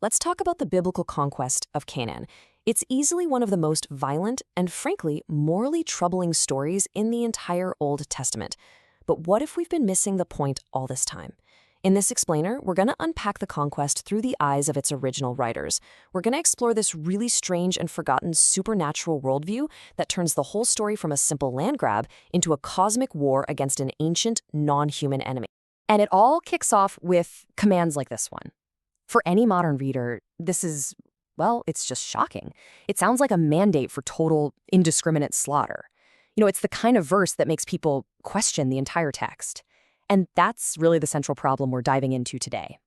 Let's talk about the biblical conquest of Canaan. It's easily one of the most violent and, frankly, morally troubling stories in the entire Old Testament. But what if we've been missing the point all this time? In this explainer, we're going to unpack the conquest through the eyes of its original writers. We're going to explore this really strange and forgotten supernatural worldview that turns the whole story from a simple land grab into a cosmic war against an ancient, non-human enemy. And it all kicks off with commands like this one. For any modern reader, this is, well, it's just shocking. It sounds like a mandate for total, indiscriminate slaughter. It's the kind of verse that makes people question the entire text. And that's really the central problem we're diving into today.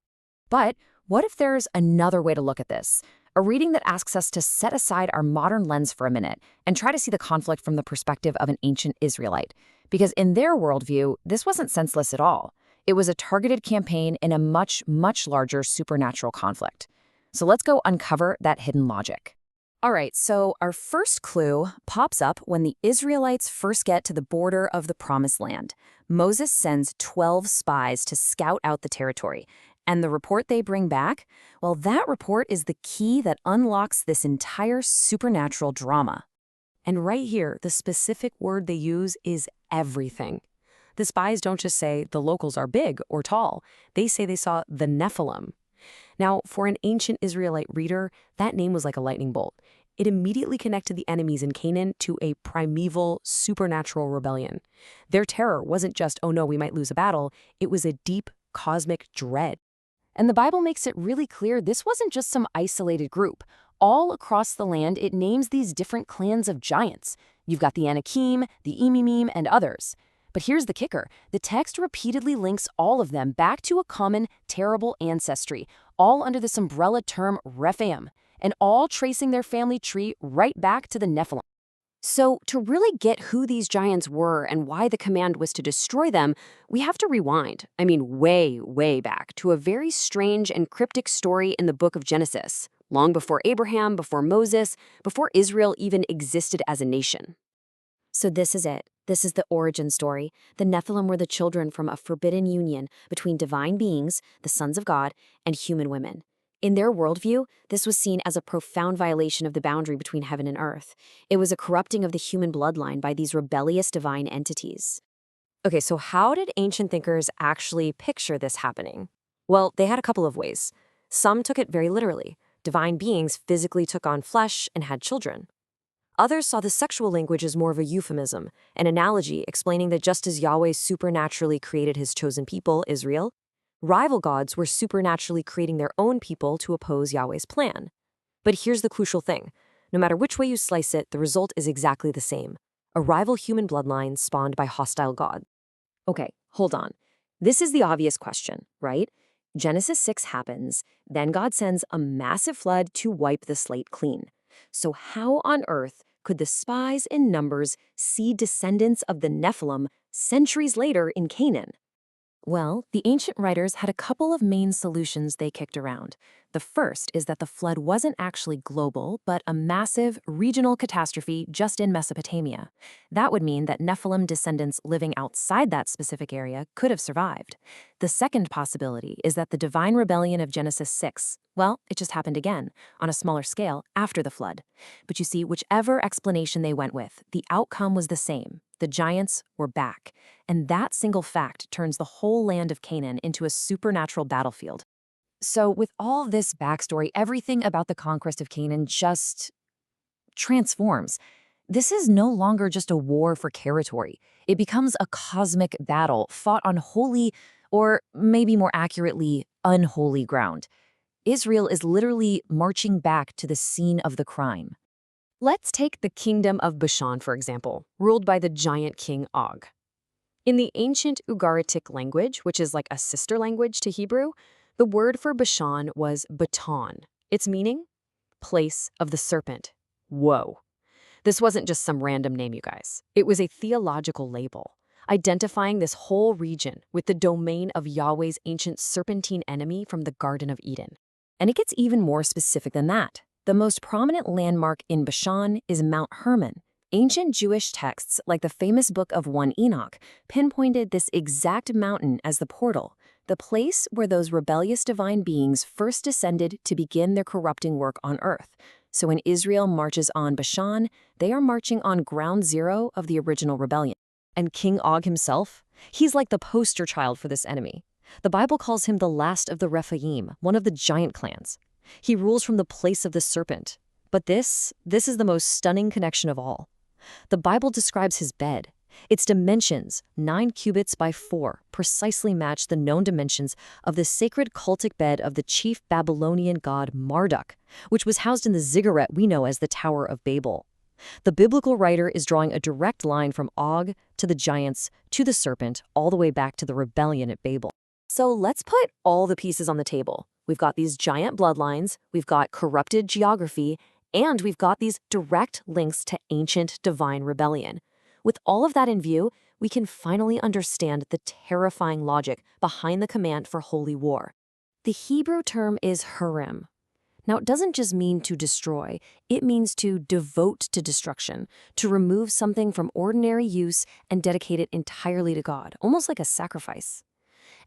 But what if there's another way to look at this? A reading that asks us to set aside our modern lens for a minute and try to see the conflict from the perspective of an ancient Israelite. Because in their worldview, this wasn't senseless at all. It was a targeted campaign in a much, much larger supernatural conflict. So let's go uncover that hidden logic. All right, so our first clue pops up when the Israelites first get to the border of the Promised Land. Moses sends 12 spies to scout out the territory. And the report they bring back, well, that report is the key that unlocks this entire supernatural drama. And right here, the specific word they use is everything. The spies don't just say the locals are big or tall. They say they saw the Nephilim. Now, for an ancient Israelite reader, that name was like a lightning bolt. It immediately connected the enemies in Canaan to a primeval, supernatural rebellion. Their terror wasn't just, oh no, we might lose a battle. It was a deep, cosmic dread. And the Bible makes it really clear this wasn't just some isolated group. All across the land, it names these different clans of giants. You've got the Anakim, the Emimim, and others. But here's the kicker. The text repeatedly links all of them back to a common, terrible ancestry, all under this umbrella term Rephaim, and all tracing their family tree right back to the Nephilim. So to really get who these giants were and why the command was to destroy them, we have to rewind, way, way back, to a very strange and cryptic story in the book of Genesis, long before Abraham, before Moses, before Israel even existed as a nation. So this is it. This is the origin story. The Nephilim were the children from a forbidden union between divine beings, the sons of God, and human women. In their worldview, this was seen as a profound violation of the boundary between heaven and earth. It was a corrupting of the human bloodline by these rebellious divine entities. Okay, so how did ancient thinkers actually picture this happening? Well, they had a couple of ways. Some took it very literally. Divine beings physically took on flesh and had children. Others saw the sexual language as more of a euphemism, an analogy explaining that just as Yahweh supernaturally created his chosen people, Israel, rival gods were supernaturally creating their own people to oppose Yahweh's plan. But here's the crucial thing. No matter which way you slice it, the result is exactly the same. A rival human bloodline spawned by hostile gods. Okay, hold on. This is the obvious question, right? Genesis 6 happens, then God sends a massive flood to wipe the slate clean. So how on earth could the spies in Numbers see descendants of the Nephilim centuries later in Canaan? Well, the ancient writers had a couple of main solutions they kicked around. The first is that the flood wasn't actually global, but a massive regional catastrophe just in Mesopotamia. That would mean that Nephilim descendants living outside that specific area could have survived. The second possibility is that the divine rebellion of Genesis 6, well, it just happened again, on a smaller scale, after the flood. But you see, whichever explanation they went with, the outcome was the same. The giants were back. And that single fact turns the whole land of Canaan into a supernatural battlefield. So with all this backstory, everything about the conquest of Canaan just transforms. This is no longer just a war for territory. It becomes a cosmic battle fought on holy, or maybe more accurately, unholy ground. Israel is literally marching back to the scene of the crime. Let's take the kingdom of Bashan, for example, ruled by the giant king Og. In the ancient Ugaritic language, which is like a sister language to Hebrew, the word for Bashan was Baton. Its meaning? Place of the serpent. Whoa. This wasn't just some random name, you guys. It was a theological label, identifying this whole region with the domain of Yahweh's ancient serpentine enemy from the Garden of Eden. And it gets even more specific than that. The most prominent landmark in Bashan is Mount Hermon. Ancient Jewish texts, like the famous Book of 1 Enoch, pinpointed this exact mountain as the portal. the place where those rebellious divine beings first descended to begin their corrupting work on earth. So when Israel marches on Bashan, they are marching on ground zero of the original rebellion. And King Og himself? He's like the poster child for this enemy. The Bible calls him the last of the Rephaim, one of the giant clans. He rules from the place of the serpent. But this is the most stunning connection of all. The Bible describes his bed. Its dimensions, 9 cubits by 4, precisely match the known dimensions of the sacred cultic bed of the chief Babylonian god Marduk, which was housed in the ziggurat we know as the Tower of Babel. The biblical writer is drawing a direct line from Og to the giants to the serpent, all the way back to the rebellion at Babel. So let's put all the pieces on the table. We've got these giant bloodlines, we've got corrupted geography, and we've got these direct links to ancient divine rebellion. With all of that in view, we can finally understand the terrifying logic behind the command for holy war. The Hebrew term is harem. Now, it doesn't just mean to destroy, it means to devote to destruction, to remove something from ordinary use and dedicate it entirely to God, almost like a sacrifice.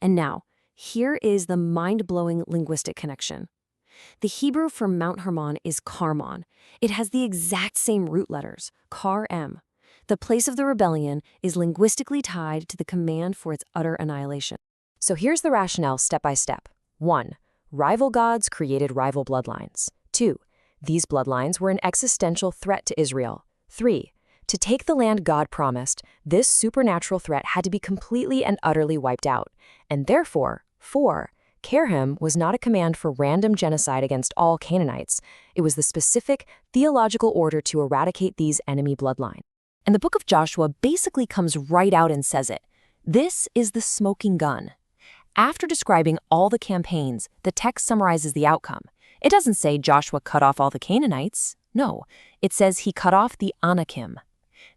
And now, here is the mind-blowing linguistic connection. The Hebrew for Mount Hermon is Carmon. It has the exact same root letters, Kar-M. The place of the rebellion is linguistically tied to the command for its utter annihilation. So here's the rationale step by step. 1. Rival gods created rival bloodlines. 2. These bloodlines were an existential threat to Israel. 3. To take the land God promised, this supernatural threat had to be completely and utterly wiped out. And therefore, 4. Kerhem was not a command for random genocide against all Canaanites. It was the specific theological order to eradicate these enemy bloodlines. And the book of Joshua basically comes right out and says it. This is the smoking gun. After describing all the campaigns, the text summarizes the outcome. It doesn't say Joshua cut off all the Canaanites. No, it says he cut off the Anakim.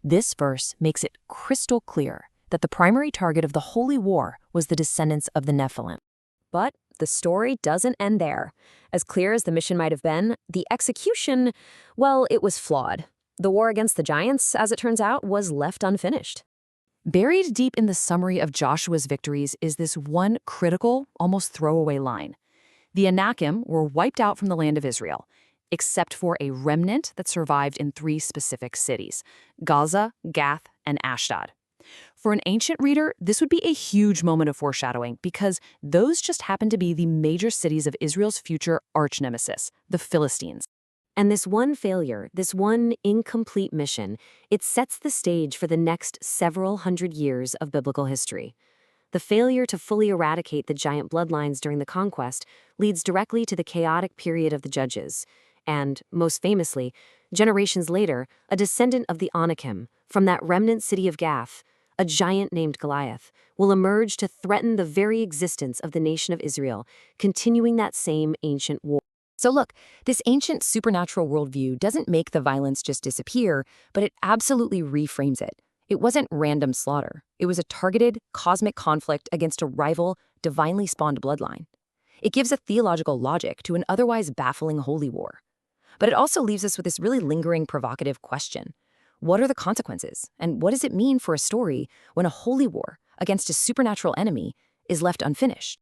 This verse makes it crystal clear that the primary target of the holy war was the descendants of the Nephilim. But the story doesn't end there. As clear as the mission might have been, the execution, well, it was flawed. The war against the giants, as it turns out, was left unfinished. Buried deep in the summary of Joshua's victories is this one critical, almost throwaway line. The Anakim were wiped out from the land of Israel, except for a remnant that survived in 3 specific cities: Gaza, Gath, and Ashdod. For an ancient reader, this would be a huge moment of foreshadowing because those just happen to be the major cities of Israel's future arch-nemesis, the Philistines. And this one failure, this one incomplete mission, it sets the stage for the next several hundred years of biblical history. The failure to fully eradicate the giant bloodlines during the conquest leads directly to the chaotic period of the Judges. And, most famously, generations later, a descendant of the Anakim, from that remnant city of Gath, a giant named Goliath, will emerge to threaten the very existence of the nation of Israel, continuing that same ancient war. So look, this ancient supernatural worldview doesn't make the violence just disappear, but it absolutely reframes it. It wasn't random slaughter. It was a targeted, cosmic conflict against a rival, divinely spawned bloodline. It gives a theological logic to an otherwise baffling holy war. But it also leaves us with this really lingering, provocative question. What are the consequences? And what does it mean for a story when a holy war against a supernatural enemy is left unfinished?